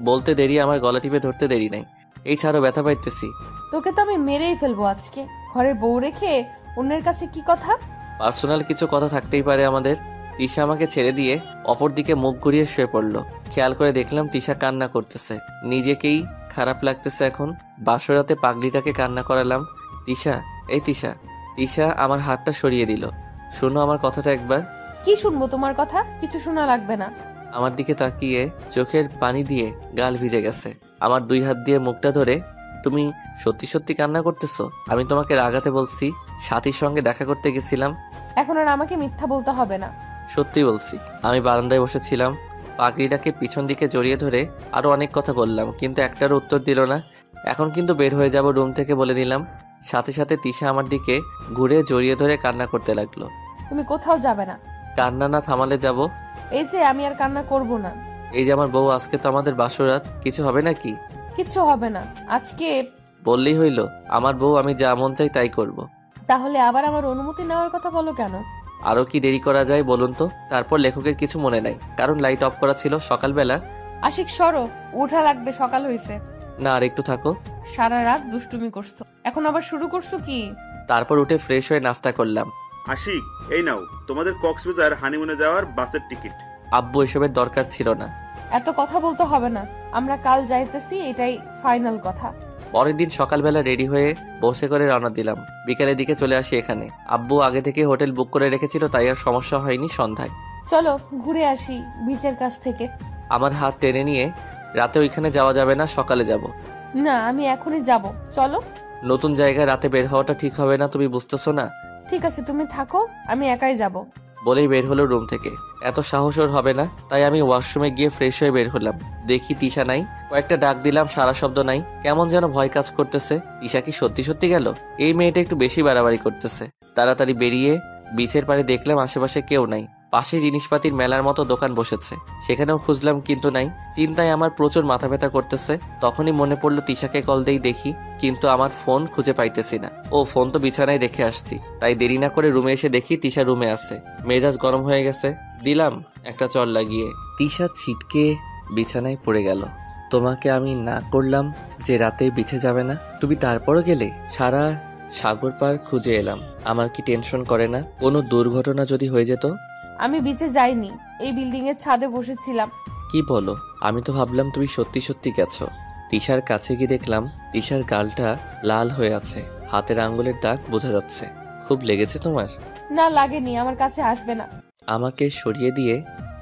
বলতে দেরি, আমার গলা টিপে ধরতে দেরি নাই। এই ছাড়ো, ব্যথা পাইতেছি। তোকে তো আমি মেরেই ফেলবো আজকে। ঘরের বউ রেখে অন্যের কাছে কি কথা? পার্সোনাল কিছু কথা থাকতেই পারে আমাদের। তিশা আমাকে ছেড়ে দিয়ে অপর দিকে মুখ ঘুরিয়ে শুয়ে পড়লো। খেয়াল করে দেখলাম তিশা কান্না করতেছে। নিজেকেই খারাপ লাগতেছে এখন। বাসরাতে পাগলিটাকে কান্না করালাম। তিশা, এই তিশা। তিশা আমার হাতটা সরিয়ে দিল। শোনো আমার কথাটা একবার। কি শুনবো তোমার কথা? কিছু শোনা লাগবে না। আমার দিকে তাকিয়ে চোখের পানি দিয়ে গাল ভিজে গেছে। আমার 2 হাত দিয়ে মুখটা ধরে, তুমি সত্যি সত্যি কান্না করতেছো? আমি তোমাকে রাগাতে বলছি, সাথীর সঙ্গে দেখা করতে গেছিলাম। এখন আর আমাকে মিথ্যা বলতে হবে না। সত্যি বলছি। আমি বারান্দায় বসেছিলাম। পাগড়িটাকে পিছন দিকে জড়িয়ে ধরে আরো অনেক কথা বললাম, কিন্তু একটারও উত্তর দিল না। এখন কিন্তু বের হয়ে যাব রুম থেকে বলে দিলাম। সাথে সাথে তিশা আমার দিকে ঘুরে জড়িয়ে ধরে কান্না করতে লাগলো। তুমি কোথাও যাবে না। কান্না না থামালে যাব? এই যে আমি আর কান্না করব না। এই যে আমার বউ, আজকে তো আমাদের বাসরাত, কিছু হবে নাকি? কিচ্ছু হবে না আজকে। বললেই হইল, আমার বউ, আমি যা মন চাই তাই করব। তাহলে আবার আমার অনুমতি নেওয়ার কথা বলো কেন? আরো কি দেরি করা যায় বলুন তো? তারপর লেখকের কিছু মনে নাই, কারণ লাইট অফ করা ছিল সকালবেলা। আশিক সরো, উঠা লাগবে, সকাল হয়েছে। না, আর একটু থাকো। সারা রাত দুষ্টুমি করছো, এখন আবার শুরু করছো কি? তারপর উঠে ফ্রেশ হয়ে নাস্তা করলাম। আশিক, এই নাও তোমাদের কক্সবাজার হানিমুনে যাওয়ার বাসের টিকিট। আব্বু, এসবের দরকার ছিল না। এত কথা বলতে হবে না, আমরা কাল যাইতেছি, এটাই ফাইনাল কথা। পরের দিন সকালবেলা রেডি হয়ে বসে করে রওনা দিলাম। বিকেলের দিকে চলে আসি এখানে। আব্বু আগে থেকে হোটেল বুক করে রেখেছিল, তাই আর সমস্যা হয়নি। সন্ধ্যায় চলো ঘুরে আসি বিচের কাছ থেকে। আমার হাত টেনে নিয়ে রাতে ওইখানে যাওয়া যাবে না, সকালে যাব। না, আমি এখনই যাব। চলো। নতুন জায়গায় রাতে বের হওয়াটা ঠিক হবে না, তুমি বুঝতেছো না? ঠিক আছে, তুমি থাকো, আমি একাই যাব। বলেই বের হলো রুম থেকে। এত সাহস ওর হবে না, তাই আমি ওয়াশরুমে গিয়ে ফ্রেশ হয়ে বের হলাম। দেখি তিশা নাই। কয়েকটা ডাক দিলাম, সারা শব্দ নাই। কেমন যেন ভয় কাজ করতেছে। তিশা কি সত্যি সত্যি গেল? এই মেয়েটা একটু বেশি বাড়াবাড়ি করতেছে। তাড়াতাড়ি বেরিয়ে বিচের পাড়ে দেখলাম আশেপাশে কেউ নাই। পাশে জিনিসপাতির মেলার মতো দোকান বসেছে, সেখানেও খুঁজলাম কিন্তু নাই। চিন্তায় আমার প্রচুর মাথা ব্যথা করতেছে। তখনই মনে পড়লো তিশাকে কল দেই দেখি, কিন্তু আমার ফোন খুঁজে পাইতেছি না। ও ফোন তো বিছানায় রেখে আসছি, তাই দেরি না করে রুমে এসে দেখি তিশা রুমে আছে। মেজাজ গরম হয়ে গেছে, দিলাম একটা চর লাগিয়ে। তিশা ছিটকে বিছানায় পড়ে গেল। তোমাকে আমি না করলাম যে রাতে বিছে যাবে না, তুমি তারপরও গেলে। সারা সাগর পার খুঁজে এলাম, আমার কি টেনশন করে না? কোনো দুর্ঘটনা যদি হয়ে যেত? আমি বিচে যাইনি, এই বিল্ডিং এর ছাদে বসেছিলাম। কি বলো? আমি তো ভাবলাম তুমি সত্যি সত্যি গেছো। তিশার কাছে গিয়ে দেখলাম তিশার গালটা লাল হয়ে আছে, হাতের আঙ্গুলের দাগ বোঝা যাচ্ছে। খুব লেগেছে তোমার? না, লাগেনি, আমার কাছে আসবে না। আমাকে সরিয়ে দিয়ে,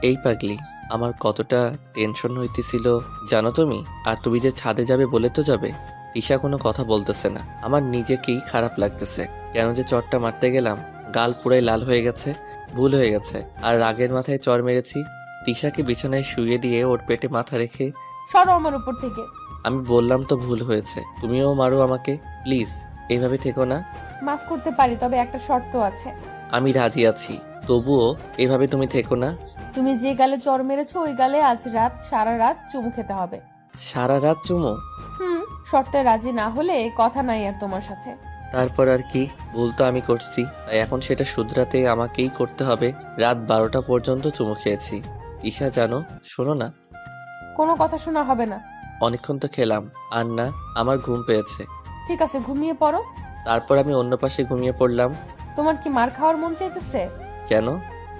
এই পাগলি, আমার কতটা টেনশন হইতেছিল জানো তুমি? আর তুমি যে ছাদে যাবে বলে তো যাবে। তিশা কোনো কথা বলতেছে না। আমার নিজেকেই খারাপ লাগতেছে, কেন যে চরটা মারতে গেলাম। গাল পুরাই লাল হয়ে গেছে, ভুল হয়ে গেছে। আর রাগের মাথায় চর মেরেছি। তিশাকে বিছানায় শুয়ে দিয়ে ওর পেটে মাথা রেখে, সরো আমার উপর থেকে। আমি বললাম তো ভুল হয়েছে, তুমিও মারো আমাকে প্লিজ, এইভাবে থেকো না। মাফ করতে পারি, তবে একটা শর্ত আছে। আমি রাজি আছি, তবুও এভাবে তুমি থেকো না। তুমি যে গালে চর মেরেছো ওই গালে আজ রাত সারা রাত চুমু খেতে হবে। সারা রাত চুমো? শর্তে রাজি না হলে কথা নাই আর তোমার সাথে। তারপর আর কি? ভুল তো আমি করছি, তাই এখন সেটা শুধরাতে আমাকেই করতে হবে। রাত 12টা পর্যন্ত চুমু খেয়েছি। তিশা জানো, শোনো না। কোনো কথা শোনা হবে না। অনেকক্ষণ তো খেলাম, আর না, আমার ঘুম পেয়েছে। ঠিক আছে, ঘুমিয়ে পড়ো। তারপর আমি অন্য পাশে ঘুমিয়ে পড়লাম। তোমার কি মার খাওয়ার মন চাইতেছে? কেন?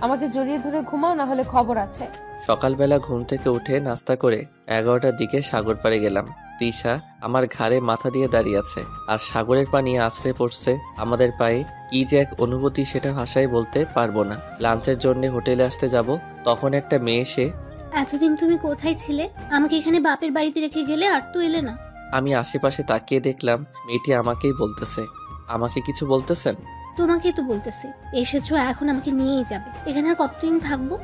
আমাকে জড়িয়ে ধরে ঘুমাও, না হলে খবর আছে। সকালবেলা ঘুম থেকে উঠে নাস্তা করে 11টার দিকে সাগর পাড়ে গেলাম। তিশা আমার ঘাড়ে মাথা দিয়ে দাঁড়িয়ে আছে, আর সাগরের পানি আছড়ে পড়ছে আমাদের পায়ে। কি যে এক অনুভূতি সেটা ভাষায় বলতে পারবো না। লাঞ্চের জন্য হোটেলে আসতে যাব, তখন একটা মেয়ে এসে, এতদিন তুমি কোথায় ছিলে? আমাকে এখানে বাপের বাড়িতে রেখে গেলে আর তো এলে না। আমি আশেপাশে তাকিয়ে দেখলাম মেয়েটি আমাকেই বলতেছে। আমাকে কিছু বলতেছেন? তোমাকেই তো বলতেছি, এসেছো এখন আমাকে নিয়েই যাবে। এখানে আর কতদিন থাকবো?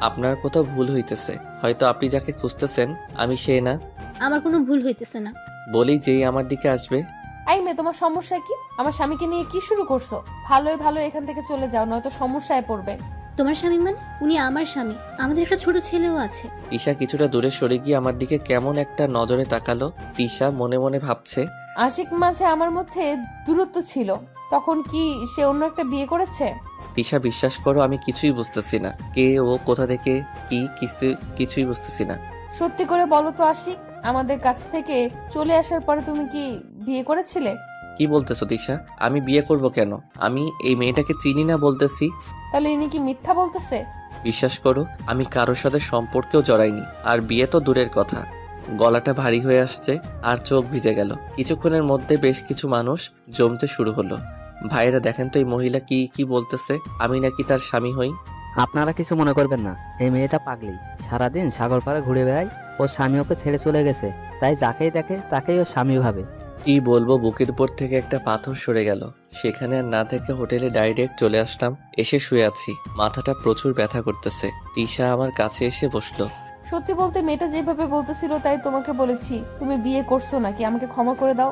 আপনার কোথাও ভুল হইতেছে, হয়তো আপনি যাকে খুঁজতেছেন আমি সে না। আমার কোনো ভুল হইতেছে না। বলেই যেই আমার দিকে আসবে, আই মেয়ে, তোমার সমস্যা কি? আমার স্বামীকে নিয়ে কি শুরু করছো? ভালোই ভালো এখান থেকে চলে যাও, নয়তো সমস্যায় পড়বে। তোমার স্বামী মানে? উনি আমার স্বামী, আমাদের একটা ছোট ছেলেও আছে। তিশা কিছুটা দূরে সরে গিয়ে আমার দিকে কেমন একটা নজরে তাকালো। তিশা মনে মনে ভাবছে, আশিক মাঝে আমার মধ্যে দূরত্ব ছিল, তখন কি সে অন্য একটা বিয়ে করেছে? তিশা বিশ্বাস করো আমি কিছুই বুঝতেছি না, কে ও, কোথা থেকে, কি কিছুই বুঝতেছি না। সত্যি করে বলো তো আশিক, আমাদের কাছ থেকে চলে আসার পরে তুমি কি বিয়ে করেছিলে? কি বলতেছো তিশা? আমি বিয়ে করব কেন? আমি এই মেয়েটাকে চিনি না বলতেছি। তাহলে ইনি কি মিথ্যা বলতেছে? বিশ্বাস করো আমি কারোর সাথে সম্পর্কেও জড়াইনি, আর বিয়ে তো দূরের কথা। গলাটা ভারী হয়ে আসছে আর চোখ ভিজে গেল। কিছুক্ষণের মধ্যে বেশ কিছু মানুষ জমতে শুরু হলো। ভাইয়েরা দেখেন তো এই মহিলা কি কি বলতেছে, আমি নাকি তার স্বামী হই। আপনারা কিছু মনে করবেন না, এই মেয়েটা পাগলি, সারাদিন সাগর পাড়ে ঘুরে বেড়ায়। ওর স্বামী ওকে ছেড়ে চলে গেছে, তাই যাকেই দেখে তাকেই ওর স্বামী ভাবে। কি বলবো, বুকের উপর থেকে একটা পাথর সরে গেল। সেখানে আর না থেকে হোটেলে ডাইরেক্ট চলে আসলাম। এসে শুয়ে আছি, মাথাটা প্রচুর ব্যথা করতেছে। তিশা আমার কাছে এসে বসলো। সত্যি বলতে মেয়েটা যেভাবে বলতেছিল তাই তোমাকে বলেছি, তুমি বিয়ে করছো নাকি, আমাকে ক্ষমা করে দাও।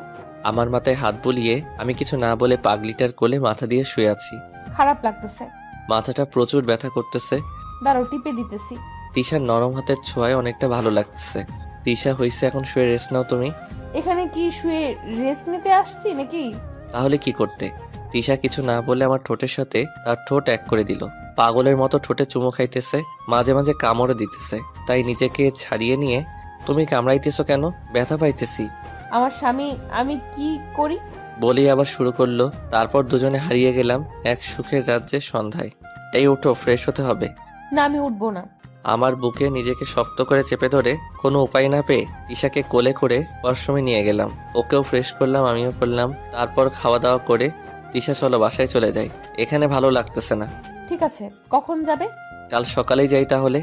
আমার মাথায় হাত বুলিয়ে আমি কিছু না বলে পাগলিটার কোলে মাথা দিয়ে শুয়ে আছি। খারাপ লাগতেছে। মাথাটা প্রচুর ব্যথা করতেছে। দাঁড়াও, টিপে দিতেছি। তিশার নরম হাতের ছোঁয়ায় অনেকটা ভালো লাগতেছে। তিশা হইছে, এখন শুয়ে রেস্ট নাও তুমি। এখানে কি শুয়ে রেস্ট নিতে আসছি নাকি? তাহলে কি করতে? তিশা কিছু না বলে আমার ঠোঁটের সাথে তার ঠোঁট এক করে দিল। পাগলের মতো ঠোঁটে চুমু খাইতেছে, মাঝে মাঝে কামড়ে দিতেছে। তাই নিজেকে ছাড়িয়ে নিয়ে, তুমি কামড়াইতেছো কেন? ব্যথা পাইতেছি। আমার স্বামী, আমি কি করি? বলেই আবার শুরু করলো। তারপর দুজনে হারিয়ে গেলাম এক সুখের রাজ্যে সন্ধ্যায়। এই উঠো, ফ্রেশ হতে হবে। না, আমি উঠবো না। আমার বুকে নিজেকে শক্ত করে চেপে ধরে কোনো উপায় না পেয়ে তিশাকে কোলে করে ওয়াশরুমে নিয়ে গেলাম। ওকেও ফ্রেশ করলাম, আমিও করলাম। তারপর খাওয়া দাওয়া করে তিশা চলো বাসায় চলে যাই, এখানে ভালো লাগতেছে না। ঠিক আছে, কখন যাবে? কাল সকালেই যাই তাহলে।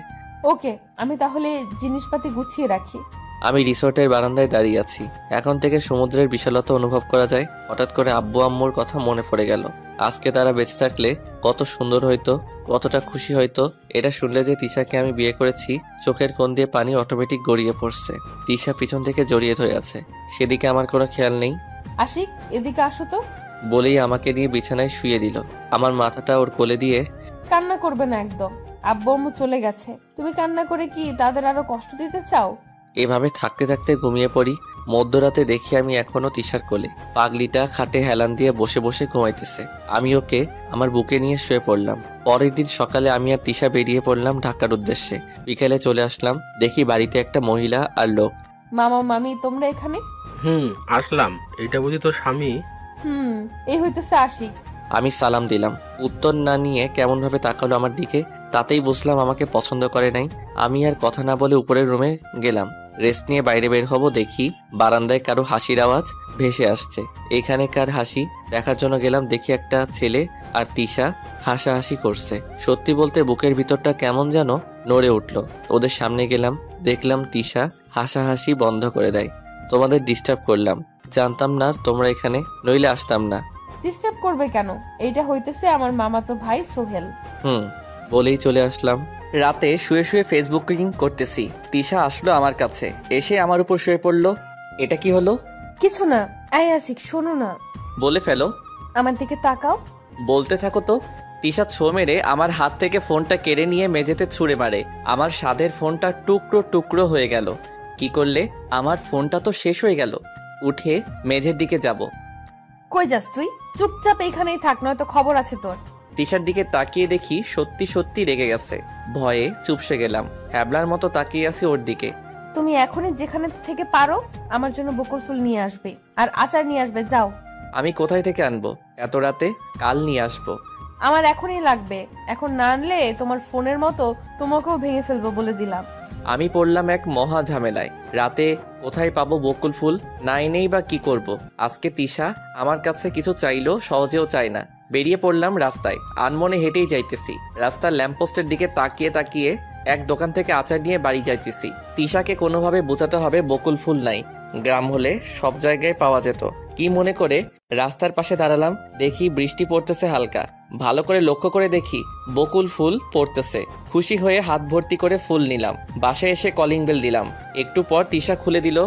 ওকে, আমি তাহলে জিনিসপাতি গুছিয়ে রাখি। আমি রিসোর্টের বারান্দায় দাঁড়িয়ে আছি। এখন থেকে সমুদ্রের বিশালতা অনুভব করা যায়। হঠাৎ করে আব্বু আম্মুর কথা মনে পড়ে গেল। আজকে তারা বেঁচে থাকলে কত সুন্দর হইতো, কতটা খুশি হইতো। এটা শুনলে যে তিশাকে আমি বিয়ে করেছি, চোখের কোণ দিয়ে পানি অটোমেটিক গড়িয়ে পড়ছে। তিশা পিছন থেকে জড়িয়ে ধরে আছে, সেদিকে আমার কোনো খেয়াল নেই। আশিক, এদিকে আসো তো। বলেই আমাকে নিয়ে বিছানায় শুয়ে দিল। আমার মাথাটা ওর কোলে দিয়ে। কান্না করবে না একদম, আব্বু আম্মু চলে গেছে, তুমি কান্না করে কি তাদের আরো কষ্ট দিতে চাও? এভাবে থাকতে থাকতে ঘুমিয়ে পড়ি। মধ্যরাতে দেখি আমি এখনো তিশার কোলে। পাগলিটা খাটে হেলান দিয়ে বসে বসে ঘুমাইতেছে। আমি ওকে আমার বুকে নিয়ে শুয়ে পড়লাম। পরের দিন সকালে আমি আর তিশা বেরিয়ে পড়লাম ঢাকার উদ্দেশ্যে। বিকেলে চলে আসলাম, দেখি বাড়িতে একটা মহিলা আর লোক। মামা মামি তোমরা এখানে? আসলাম। এটা বুঝি তোর স্বামী? এই হইতেছে আশিক। আমি সালাম দিলাম। উত্তর না নিয়ে কেমন ভাবে তাকালো আমার দিকে, তাতেই বুঝলাম আমাকে পছন্দ করে নাই। আমি আর কথা না বলে উপরের রুমে গেলাম। রেস্ট নিয়ে বাইরে বের হব, দেখি বারান্দায় কারো হাসির আওয়াজ ভেসে আসছে। এখানে কার হাসি দেখার জন্য গেলাম, দেখি একটা ছেলে আর তিশা হাসাহাসি করছে। সত্যি বলতে বুকের ভিতরটা কেমন যেন নড়ে উঠল। ওদের সামনে গেলাম, দেখলাম তিশা হাসাহাসি বন্ধ করে দেয়। তোমাদের ডিস্টার্ব করলাম, জানতাম না তোমরা এখানে, নইলে আসতাম না। ডিস্টার্ব করবে কেন? এইটা হইতেছে আমার মামাতো ভাই সোহেল। বলেই চলে আসলাম। রাতে শুয়ে শুয়ে ফেসবুকিং করতেছি, তিশা আসলো আমার কাছে, এসে আমার উপর শুয়ে পড়লো। এটা কি হলো? কিছু না। এই আশিক, শোনো না। বলে ফেলো। আমার দিকে তাকাও। বলতে থাকো তো। তিশা ছো মেরে আমার হাত থেকে ফোনটা কেড়ে নিয়ে মেঝেতে ছুঁড়ে মারে। আমার স্বাদের ফোনটা টুকরো টুকরো হয়ে গেল। কি করলে? আমার ফোনটা তো শেষ হয়ে গেল। উঠে মেঝের দিকে যাব। কই যাস তুই? চুপচাপ এখানেই থাক, নয়তো খবর আছে তোর। তিশার দিকে তাকিয়ে দেখি সত্যি সত্যি রেগে গেছে। ভয়ে চুপসে গেলাম, হ্যাবলার মতো তাকিয়ে আছি ওর দিকে। তুমি এখনই যেখানে থেকে পারো আমার জন্য বকুল ফুল নিয়ে আসবে আর আচার নিয়ে আসবে, যাও। আমি কোথায় থেকে আনবো এত রাতে? কাল নিয়ে আসবো। আমার এখনই লাগবে, এখন না আনলে তোমার ফোনের মতো তোমাকেও ভেঙে ফেলবো বলে দিলাম। আমি পড়লাম এক মহা ঝামেলায়। রাতে কোথায় পাবো বকুল ফুল? নাই নেই বা কি করব? আজকে তিশা আমার কাছে কিছু চাইলো, সহজেও চায় না। বেরিয়ে পড়লাম রাস্তায়, আনমনে হেঁটেই যাইতেছি। রাস্তার ল্যাম্পপোস্টের দিকে তাকিয়ে তাকিয়ে এক দোকান থেকে আচার নিয়ে বাড়ি যাইতেছি। তিশাকে কোনোভাবে বোঝাতে হবে বকুল ফুল নাই, গ্রাম হলে সব জায়গায় পাওয়া যেত। কি মনে করে রাস্তার পাশে দাঁড়ালাম, দেখি বৃষ্টি পড়তেছে হালকা। ভালো করে লক্ষ্য করে দেখি বকুল ফুল পড়তেছে। খুশি হয়ে হাত ভর্তি করে ফুল নিলাম। বাসায় এসে কলিং বেল দিলাম। একটু পর তিশা খুলে দিল।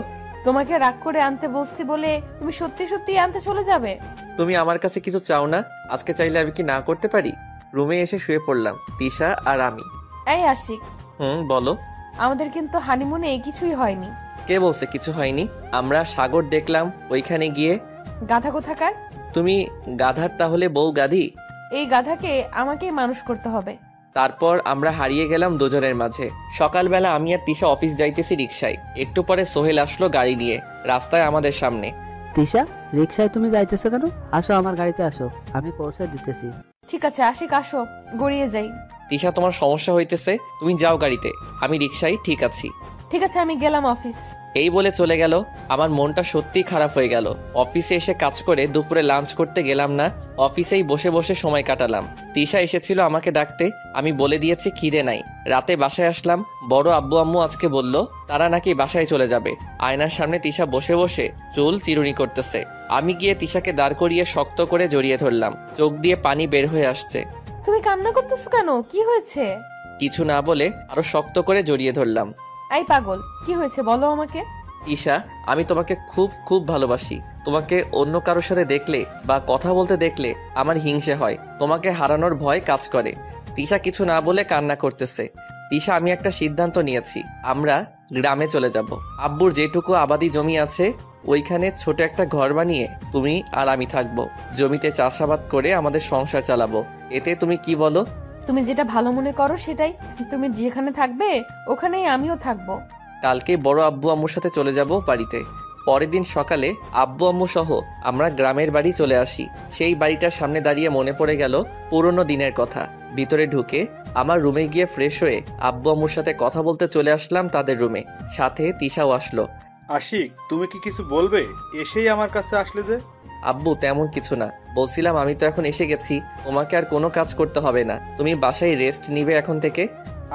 তোমাকে রাগ করে আনতে বলছি বলে তুমি সত্যি সত্যি আনতে চলে যাবে? তুমি আমার কাছে কিছু চাও না? আজকে চাইলে আমি কি না করতে পারি? রুমে এসে শুয়ে পড়লাম, তিশা আর আমি। এই আশিক, বলো। আমাদের কিন্তু হানিমুনে কিছুই হয়নি। কে বলছে কিছু হয়নি? আমরা সাগর দেখলাম ওইখানে গিয়ে। গাধা কোথাকার! তুমি গাধার তাহলে বউ গাধি? এই গাধাকে আমাকেই মানুষ করতে হবে। তারপর আমরা হারিয়ে গেলাম দুজনের মাঝে। সকালবেলা আমি আর তিশা অফিস যাইতেছি রিক্সায়। একটু পরে সোহেল আসলো গাড়ি নিয়ে, রাস্তায় আমাদের সামনে। তিশা, রিক্সায় তুমি যাইতেছো কেন? আসো আমার গাড়িতে আসো, আমি পৌঁছে দিতেছি। ঠিক আছে আশিক, আসো, গড়িয়ে যাই। তিশা, তোমার সমস্যা হইতেছে, তুমি যাও গাড়িতে, আমি রিক্সায় ঠিক আছি। ঠিক আছে, আমি গেলাম অফিস। এই বলে চলে গেল। আমার মনটা সত্যিই খারাপ হয়ে গেল। অফিসে এসে কাজ করে দুপুরে লাঞ্চ করতে গেলাম না, অফিসেই বসে বসে সময় কাটালাম। তিশা এসেছিল আমাকে ডাকতে, আমি বলে দিয়েছি খিদে নাই। রাতে বাসায় আসলাম, বড় আব্বু আম্মু আজকে বলল তারা নাকি বাসায় চলে যাবে। আয়নার সামনে তিশা বসে বসে চুল চিরুনি করতেছে। আমি গিয়ে তিশাকে দাঁড় করিয়ে শক্ত করে জড়িয়ে ধরলাম। চোখ দিয়ে পানি বের হয়ে আসছে। তুমি কান্না করতেছো কেন? কি হয়েছে? কিছু না বলে আরো শক্ত করে জড়িয়ে ধরলাম। এই পাগল, কি হয়েছে বলো আমাকে। তিশা, আমি তোমাকে খুব খুব ভালোবাসি। তোমাকে অন্য কারোর সাথে দেখলে বা কথা বলতে দেখলে আমার হিংসে হয়, তোমাকে হারানোর ভয় কাজ করে। তিশা কিছু না বলে কান্না করতেছে। তিশা, আমি একটা সিদ্ধান্ত নিয়েছি, আমরা গ্রামে চলে যাব। আব্বুর যেটুকু আবাদি জমি আছে ওইখানে ছোট একটা ঘর বানিয়ে তুমি আর আমি থাকবো। জমিতে চাষাবাদ করে আমাদের সংসার চালাবো। এতে তুমি কি বলো? তুমি যেটা ভালো মনে করো সেটাই। তুমি যেখানে থাকবে ওখানেই আমিও থাকবো। কালকে বড় আব্বু আম্মুর সাথে চলে যাব বাড়িতে। পরের দিন সকালে আব্বু আম্মু সহ আমরা গ্রামের বাড়ি চলে আসি। সেই বাড়িটার সামনে দাঁড়িয়ে মনে পড়ে গেল পুরনো দিনের কথা। ভিতরে ঢুকে আমার রুমে গিয়ে ফ্রেশ হয়ে আব্বু আম্মুর সাথে কথা বলতে চলে আসলাম তাদের রুমে। সাথে তিশাও আসলো। আশিক, তুমি কি কিছু বলবে? এসেই আমার কাছে আসলে যে। আব্বু, তেমন কিছু না, বলছিলাম আমি তো এখন এসে গেছি, তোমাকে আর কোনো কাজ করতে হবে না, তুমি বাসায় রেস্ট নিবে এখন থেকে।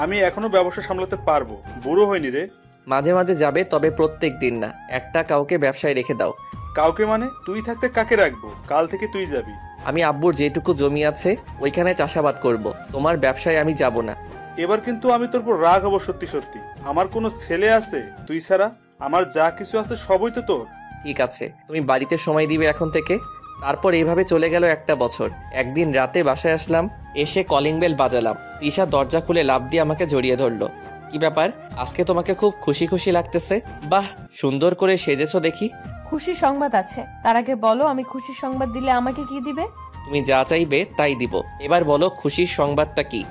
আমি এখনো ব্যবসা সামলাতে পারবো, বুড়ো হয়নি রে। মাঝে মাঝে যাবে, তবে প্রত্যেক দিন না। একটা কাউকে ব্যবসায় রেখে দাও। কাউকে মানে? তুই থাকতে কাকে রাখবো? কাল থেকে তুই যাবি। আমি আব্বুর যেটুকু জমি আছে ওইখানে চাষাবাদ করব। তোমার ব্যবসায় আমি যাব না। এবার কিন্তু আমি তোর উপর রাগ হবো সত্যি সত্যি। আমার কোনো ছেলে আছে তুই ছাড়া? আমার যা কিছু আছে সবই তো তোর। ঠিক আছে, তুমি বাড়িতে সময় দিবে এখন থেকে। তারপর এইভাবে চলে গেল একটা বছর। একদিন রাতে বাসায় আসলাম, এসে কলিং বেল বাজালাম। তিশা দরজা খুলে লাফ দিয়ে আমাকে জড়িয়ে ধরলো। কি ব্যাপার, আজকে তোমাকে খুব খুশি খুশি লাগতেছে? বাহ, সুন্দর করে সেজেছো দেখি। খুশির সংবাদ আছে, তার আগে বলো আমি খুশির সংবাদ দিলে আমাকে কি দিবে? তুমি যা চাইবে তাই দিব। এবার বলো খুশির সংবাদটা কি?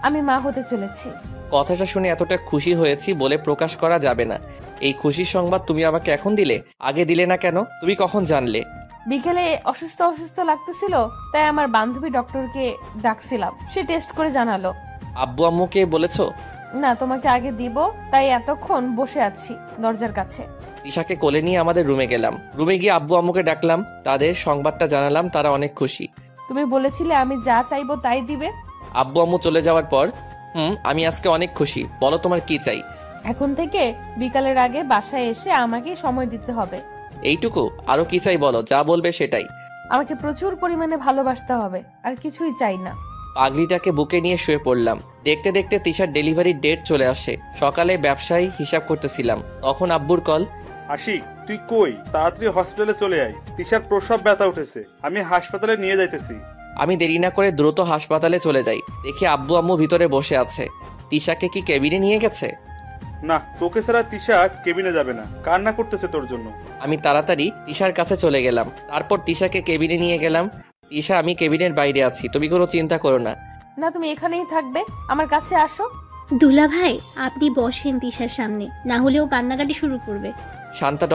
আমি মা হতে চলেছি। কথাটা শুনে এতটা খুশি হয়েছি বলে প্রকাশ করা যাবে না। এই খুশির সংবাদ তুমি আমাকে এখন দিলে, আগে দিলে না কেন? তুমি কখন জানলে? বিকেলে অসুস্থ অসুস্থ লাগতেছিল, তাই আমার বান্ধবী ডক্টরকে ডাকছিলাম, সে টেস্ট করে জানালো। আব্বু আম্মুকে বলেছো? না, তোমাকে আগে দিব, তাই এতক্ষণ বসে আছি দরজার কাছে। তিশাকে কোলে নিয়ে আমাদের রুমে গেলাম। রুমে গিয়ে আব্বু আম্মুকে ডাকলাম, তাদের সংবাদটা জানালাম। তারা অনেক খুশি। তুমি বলেছিলে আমি যা চাইবো তাই দিবে। আব্বু আম্মু চলে যাওয়ার পর আমি আজকে অনেক খুশি। বলো তোমার কি চাই? এখন থেকে বিকালের আগে বাসায় এসে আমাকে সময় দিতে হবে। এইটুকু? আরো কি চাই বলো, যা বলবে সেটাই। আমাকে প্রচুর পরিমাণে ভালোবাসতে হবে, আর কিছুই চাই না। পাগলিটাকে বুকে নিয়ে শুয়ে পড়লাম। দেখতে দেখতে তিশার ডেলিভারির ডেট চলে আসে। সকালে ব্যবসায় হিসাব করতেছিলাম, তখন আব্বুর কল। আশিক, তুই কই? তাড়াতাড়ি হসপিটালে চলে আয়। তিশার প্রসব ব্যথা উঠেছে, আমি হাসপাতালে নিয়ে যাইতেছি। আমি দেরি না করে দ্রুত হাসপাতালে চলে যাই। দেখি আব্বু আম্মু ভিতরে বসে আছে। তিশাকে কি কেবিনে নিয়ে গেছে? না, তোকে ছাড়া তিশা কেবিনে যাবে না, কান্না করতেছে তোর জন্য। আমি তাড়াতাড়ি তিশার কাছে চলে গেলাম। তারপর তিশাকে কেবিনে নিয়ে গেলাম। তিশা, আমি কেবিনের বাইরে আছি, তুমি কোনো চিন্তা করো না। না, তুমি এখানেই থাকবে, আমার কাছে আসো। দুলা ভাই, আপনি বসেন তিশার সামনে, না হলেও কান্নাকাটি শুরু করবে। শান্তা